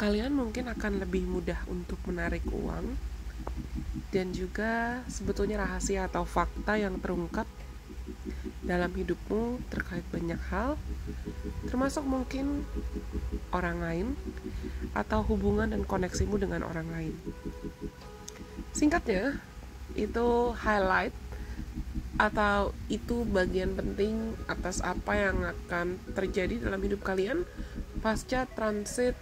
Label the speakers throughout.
Speaker 1: kalian mungkin akan lebih mudah untuk menarik uang, dan juga sebetulnya rahasia atau fakta yang terungkap dalam hidupmu terkait banyak hal, termasuk mungkin orang lain atau hubungan dan koneksimu dengan orang lain. Singkatnya, itu highlight atau itu bagian penting atas apa yang akan terjadi dalam hidup kalian pasca transit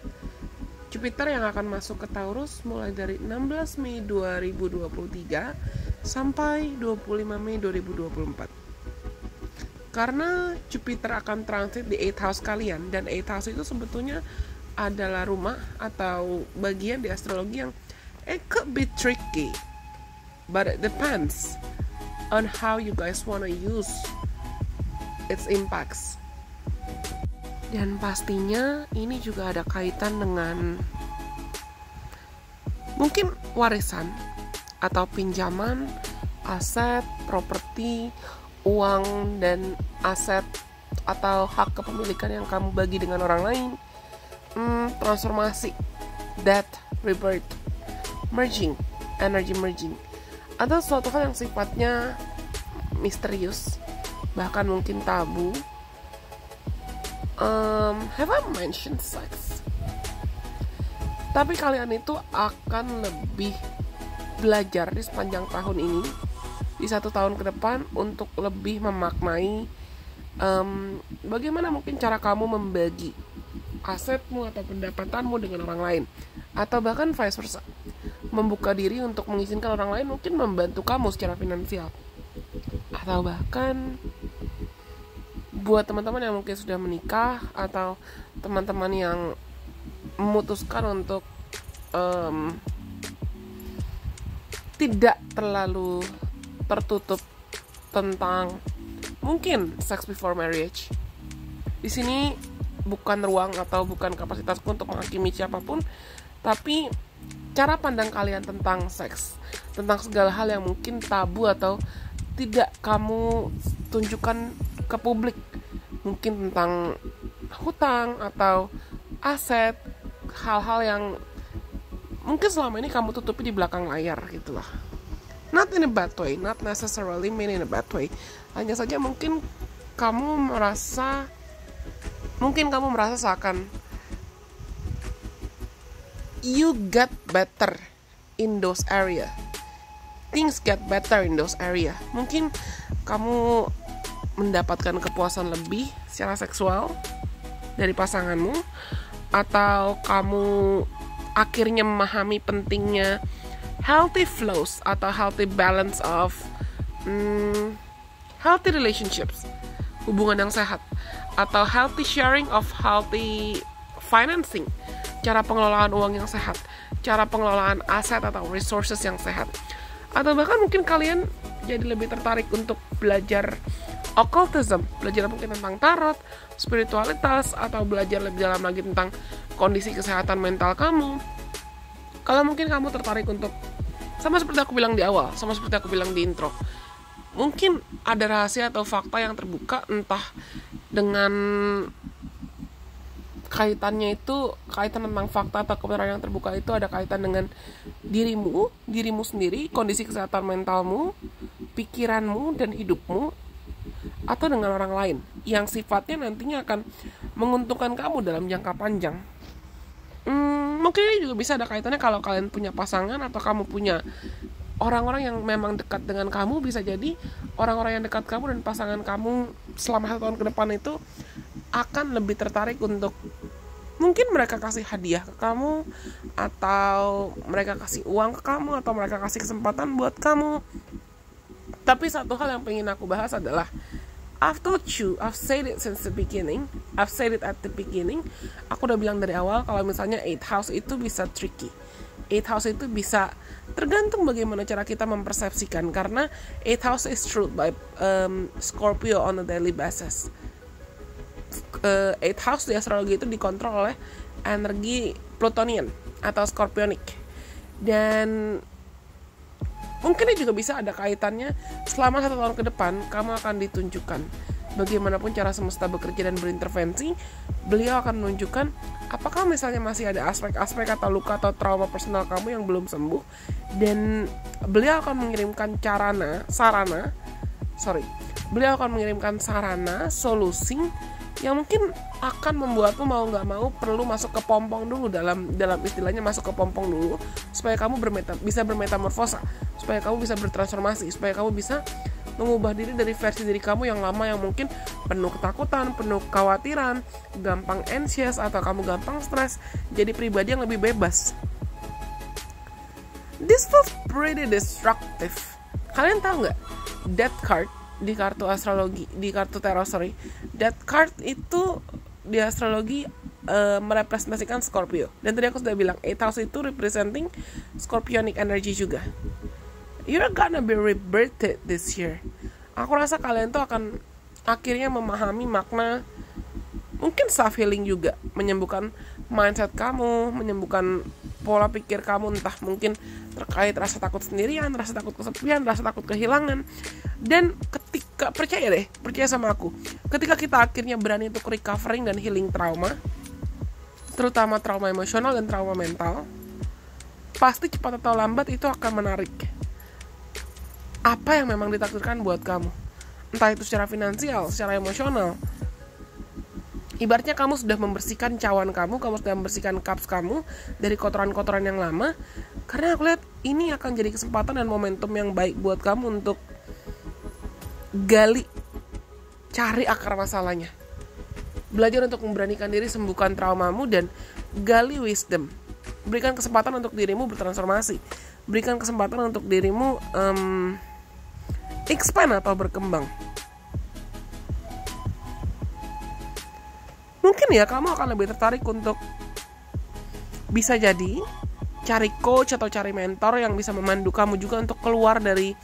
Speaker 1: Jupiter yang akan masuk ke Taurus mulai dari 16 Mei 2023 sampai 25 Mei 2024. Karena Jupiter akan transit di 8th house kalian, dan 8th house itu sebetulnya adalah rumah atau bagian di astrologi yang it could be tricky, but it depends on how you guys wanna use its impacts. Dan pastinya ini juga ada kaitan dengan mungkin warisan atau pinjaman, aset, properti, uang, dan aset atau hak kepemilikan yang kamu bagi dengan orang lain. Transformasi, death, rebirth, merging, energy merging, atau suatu hal yang sifatnya misterius, bahkan mungkin tabu. Have I mentioned sex? Tapi kalian itu akan lebih belajar di sepanjang tahun ini, di 1 tahun ke depan, untuk lebih memaknai bagaimana mungkin cara kamu membagi asetmu atau pendapatanmu dengan orang lain, atau bahkan vice versa, membuka diri untuk mengizinkan orang lain mungkin membantu kamu secara finansial, atau bahkan buat teman-teman yang mungkin sudah menikah atau teman-teman yang memutuskan untuk tidak terlalu tertutup tentang mungkin sex before marriage. Di sini bukan ruang atau bukan kapasitasku untuk menghakimi siapapun, tapi cara pandang kalian tentang seks, tentang segala hal yang mungkin tabu atau tidak kamu tunjukkan ke publik, mungkin tentang hutang atau aset, hal-hal yang mungkin selama ini kamu tutupi di belakang layar gitu lah. Not in a bad way, not necessarily mean in a bad way. Hanya saja mungkin kamu merasa seakan you get better in those area. Things get better in those area. Mungkin kamu mendapatkan kepuasan lebih secara seksual dari pasanganmu, atau kamu akhirnya memahami pentingnya healthy flows atau healthy balance of healthy relationships, hubungan yang sehat, atau healthy sharing of healthy financing, cara pengelolaan uang yang sehat, cara pengelolaan aset atau resources yang sehat. Atau bahkan mungkin kalian jadi lebih tertarik untuk belajar occultism, belajar mungkin tentang tarot, spiritualitas, atau belajar lebih dalam lagi tentang kondisi kesehatan mental kamu. Kalau mungkin kamu tertarik untuk, sama seperti aku bilang di awal, sama seperti aku bilang di intro, mungkin ada rahasia atau fakta yang terbuka, entah dengan kaitan tentang fakta atau kebenaran yang terbuka itu ada kaitan dengan dirimu sendiri, kondisi kesehatan mentalmu, pikiranmu, dan hidupmu, atau dengan orang lain yang sifatnya nantinya akan menguntungkan kamu dalam jangka panjang. Mungkin ini juga bisa ada kaitannya kalau kalian punya pasangan atau kamu punya orang-orang yang memang dekat dengan kamu. Bisa jadi orang-orang yang dekat kamu dan pasangan kamu selama 1 tahun ke depan itu akan lebih tertarik untuk mungkin mereka kasih hadiah ke kamu, atau mereka kasih uang ke kamu, atau mereka kasih kesempatan buat kamu. Tapi satu hal yang pengen aku bahas adalah, I've told you, I've said it since the beginning, I've said it at the beginning. Aku udah bilang dari awal kalau misalnya 8th house itu bisa tricky. 8th house itu bisa tergantung bagaimana cara kita mempersepsikan, karena 8th house is ruled by Scorpio on a daily basis. 8th house di astrologi itu dikontrol oleh energi Plutonian atau Scorpionic. Dan mungkin ini juga bisa ada kaitannya selama 1 tahun ke depan kamu akan ditunjukkan bagaimanapun cara semesta bekerja dan berintervensi, beliau akan menunjukkan apakah misalnya masih ada aspek-aspek atau luka atau trauma personal kamu yang belum sembuh, dan beliau akan mengirimkan beliau akan mengirimkan sarana, solusi yang mungkin akan membuatmu mau nggak mau perlu masuk ke pompong dulu, dalam istilahnya masuk ke pompong dulu, supaya kamu bisa bermetamorfosa, supaya kamu bisa bertransformasi, supaya kamu bisa mengubah diri dari versi diri kamu yang lama, yang mungkin penuh ketakutan, penuh kekhawatiran, gampang anxious, atau kamu gampang stres, jadi pribadi yang lebih bebas. This feels pretty destructive. Kalian tahu nggak, Death card di kartu astrologi, di kartu tarot, Death card itu di astrologi merepresentasikan Scorpio. Dan tadi aku sudah bilang, 8 house itu representing Scorpionic energy juga. You're gonna be rebirthed this year. Aku rasa kalian tuh akan akhirnya memahami makna, mungkin self healing juga, menyembuhkan mindset kamu, menyembuhkan pola pikir kamu, entah mungkin terkait rasa takut sendirian, rasa takut kesepian, rasa takut kehilangan. Dan ketika, percaya sama aku, ketika kita akhirnya berani untuk recovering dan healing trauma, terutama trauma emosional dan trauma mental, pasti cepat atau lambat itu akan menarik apa yang memang ditakdirkan buat kamu, entah itu secara finansial, secara emosional. Ibaratnya kamu sudah membersihkan cawan kamu sudah membersihkan cups kamu dari kotoran-kotoran yang lama. Karena aku lihat ini akan jadi kesempatan dan momentum yang baik buat kamu untuk cari akar masalahnya, belajar untuk memberanikan diri, sembuhkan traumamu, dan gali wisdom. Berikan kesempatan untuk dirimu bertransformasi, berikan kesempatan untuk dirimu expand atau berkembang. Mungkin ya kamu akan lebih tertarik untuk bisa jadi cari coach atau cari mentor yang bisa memandu kamu juga untuk keluar dari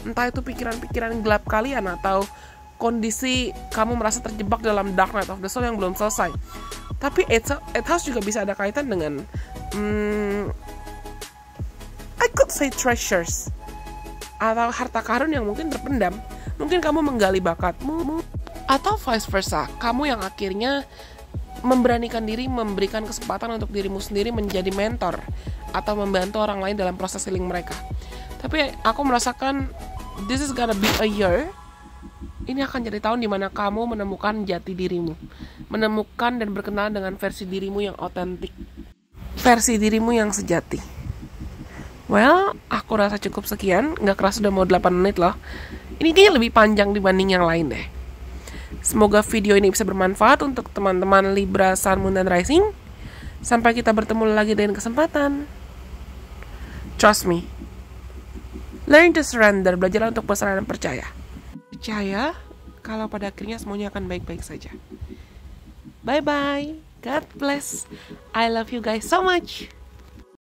Speaker 1: entah itu pikiran-pikiran gelap kalian, atau kondisi kamu merasa terjebak dalam dark night of the soul yang belum selesai. Tapi it house juga bisa ada kaitan dengan I could say treasures, atau harta karun yang mungkin terpendam. Mungkin kamu menggali bakatmu, atau vice versa, kamu yang akhirnya memberanikan diri, memberikan kesempatan untuk dirimu sendiri menjadi mentor atau membantu orang lain dalam proses healing mereka. Tapi aku merasakan this is gonna be a year, ini akan jadi tahun dimana kamu menemukan jati dirimu, menemukan dan berkenalan dengan versi dirimu yang otentik, versi dirimu yang sejati. Well, aku rasa cukup sekian. Gak kerasa udah mau 8 menit loh. Ini kayaknya lebih panjang dibanding yang lain deh. Semoga video ini bisa bermanfaat untuk teman-teman Libra, Sun, Moon, dan Rising. Sampai kita bertemu lagi dengan kesempatan. Trust me. Learn to surrender. Belajarlah untuk berserah dan percaya. Percaya kalau pada akhirnya semuanya akan baik-baik saja. Bye-bye. God bless. I love you guys so much.